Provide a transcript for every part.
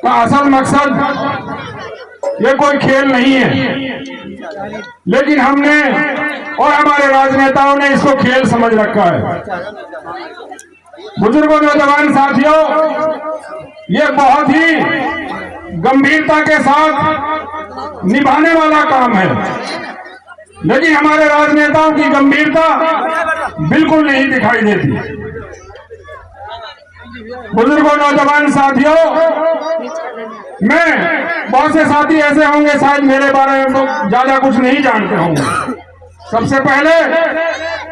का असल मकसद ये कोई खेल नहीं है, लेकिन हमने और हमारे राजनेताओं ने इसको खेल समझ रखा है। बुजुर्गों, नौजवान साथियों, ये बहुत ही गंभीरता के साथ निभाने वाला काम है, लेकिन हमारे राजनेताओं की गंभीरता बिल्कुल नहीं दिखाई देती। बुजुर्गों, नौजवान साथियों, मैं बहुत से साथी ऐसे होंगे शायद मेरे बारे में तो ज्यादा कुछ नहीं जानते होंगे। सबसे पहले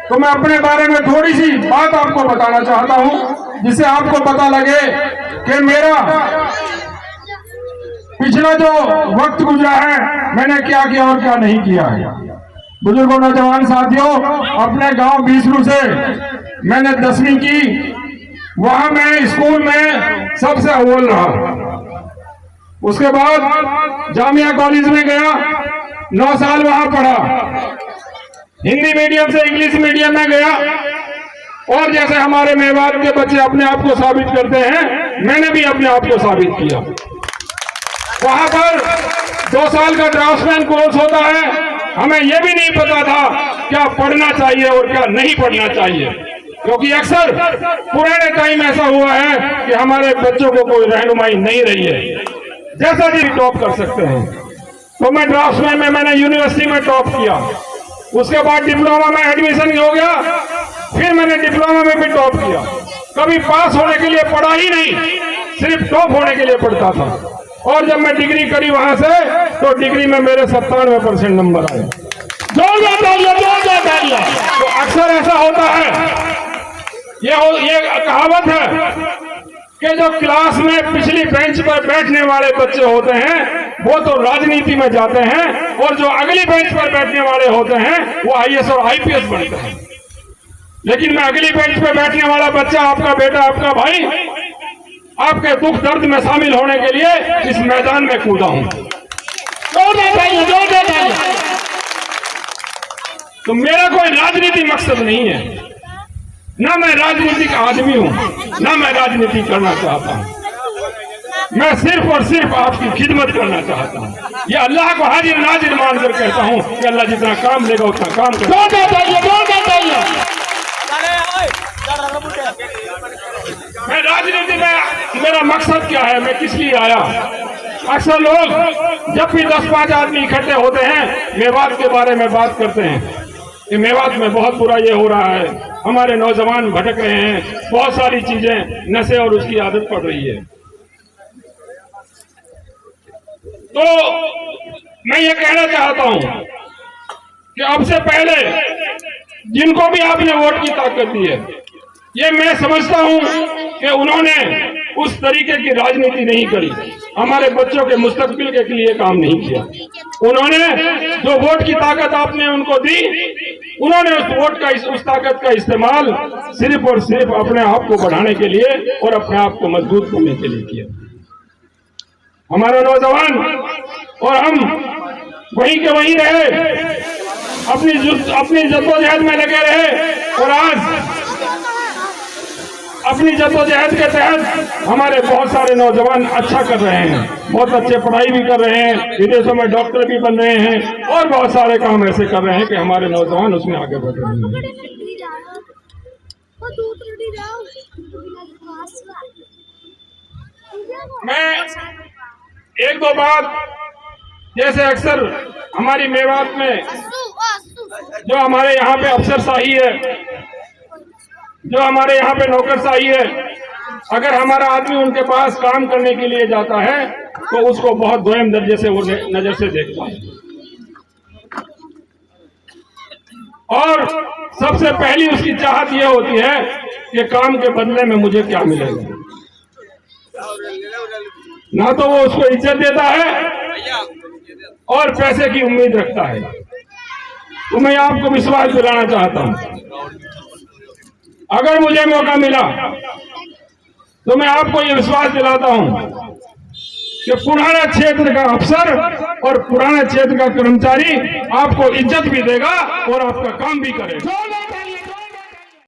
तो मैं अपने बारे में थोड़ी सी बात आपको बताना चाहता हूं, जिससे आपको पता लगे कि मेरा पिछला जो वक्त गुजरा है मैंने क्या किया और क्या नहीं किया है। बुजुर्गों, नौजवान साथियों, अपने गांव बीसरू से मैंने 10वीं की। वहां मैं स्कूल में सबसे अव्वल रहा। उसके बाद जामिया कॉलेज में गया, 9 साल वहां पढ़ा। हिंदी मीडियम से इंग्लिश मीडियम में गया, और जैसे हमारे मेवात के बच्चे अपने आप को साबित करते हैं, मैंने भी अपने आप को साबित किया। वहां पर 2 साल का ड्राफ्ट्समैन कोर्स होता है। हमें यह भी नहीं पता था क्या पढ़ना चाहिए और क्या नहीं पढ़ना चाहिए, क्योंकि अक्सर पुराने टाइम ऐसा हुआ है कि हमारे बच्चों को कोई रहनुमाई नहीं रही है। जैसा भी टॉप कर सकते हैं, तो मैं ड्राफ्ट्समैन में मैंने यूनिवर्सिटी में टॉप किया। उसके बाद डिप्लोमा में एडमिशन हो गया, फिर मैंने डिप्लोमा में भी टॉप किया। कभी पास होने के लिए पढ़ा ही नहीं, सिर्फ टॉप होने के लिए पढ़ता था। और जब मैं डिग्री करी वहां से, तो डिग्री में मेरे 97% नंबर आए। तो अक्सर ऐसा होता है, ये कहावत है कि जो क्लास में पिछली बेंच पर बैठने वाले बच्चे होते हैं वो तो राजनीति में जाते हैं, और जो अगली बेंच पर बैठने वाले होते हैं वो IAS और IPS बनते हैं। लेकिन मैं अगली बेंच पर बैठने वाला बच्चा, आपका बेटा, आपका भाई, आपके दुख दर्द में शामिल होने के लिए इस मैदान में कूदा हूं। तो मेरा कोई राजनीति मकसद नहीं है, ना मैं राजनीतिक आदमी हूं, ना मैं राजनीति करना चाहता हूं। मैं सिर्फ और सिर्फ आपकी खिदमत करना चाहता हूं। ये अल्लाह को हाजिर नाजिर मानकर कहता हूं कि अल्लाह जितना काम देगा उतना काम करेगा। मैं राजनीति में मेरा मकसद क्या है, मैं किस लिए आया। अक्सर लोग जब भी 10-5 आदमी इकट्ठे होते हैं मेवात के बारे में बात करते हैं कि मेवात में बहुत बुरा ये हो रहा है, हमारे नौजवान भटक रहे हैं, बहुत सारी चीजें, नशे और उसकी आदत पड़ रही है। तो मैं ये कहना चाहता हूं कि अब से पहले जिनको भी आपने वोट की ताकत दी है, ये मैं समझता हूं कि उन्होंने उस तरीके की राजनीति नहीं करी, हमारे बच्चों के मुस्तकबिल के लिए काम नहीं किया। उन्होंने जो वोट की ताकत आपने उनको दी, उन्होंने उस वोट का उस ताकत का इस्तेमाल सिर्फ और सिर्फ अपने आप को बढ़ाने के लिए और अपने आप को मजबूत करने के लिए किया। हमारे नौजवान और हम वहीं के वहीं रहे, अपनी जद्दोजहद में लगे रहे, और आज अपनी जद्दोजहद के तहत हमारे बहुत सारे नौजवान अच्छा कर रहे हैं, बहुत अच्छे पढ़ाई भी कर रहे हैं, विदेशों में डॉक्टर भी बन रहे हैं, और बहुत सारे काम ऐसे कर रहे हैं कि हमारे नौजवान उसमें आगे बढ़ रहे हैं। मैं 1-2 बात, जैसे अक्सर हमारी मेवात में जो हमारे यहाँ पे अफसरशाही है, जो हमारे यहाँ पे नौकरशाही है, अगर हमारा आदमी उनके पास काम करने के लिए जाता है तो उसको बहुत दोयम दर्जे से वो नजर से देखता है, और सबसे पहली उसकी चाहत ये होती है कि काम के बदले में मुझे क्या मिलेगा। ना तो वो उसको इज्जत देता है और पैसे की उम्मीद रखता है। तो मैं आपको विश्वास दिलाना चाहता हूं, अगर मुझे मौका मिला तो मैं आपको ये विश्वास दिलाता हूं कि पुराना क्षेत्र का अफसर और पुराना क्षेत्र का कर्मचारी आपको इज्जत भी देगा और आपका काम भी करेगा।